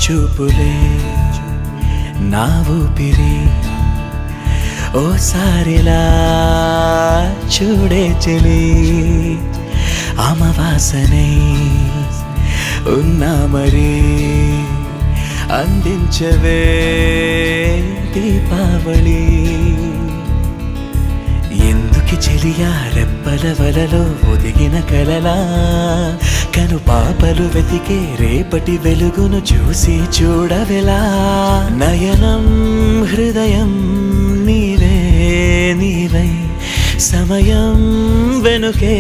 చూపులే నా ఊపిరి ఓసారిలా చూడే చెలి అమవాసనై ఉన్నా మరి అందించవే దీపావళి ఎందుకి చెలియా రెప్పల వలలో ఒదిగిన కలలా కను పాపలు వెతికే రేపటి వెలుగును చూసి చూడవెలా నయనం హృదయం నీవే నీవై సమయం వెనుకే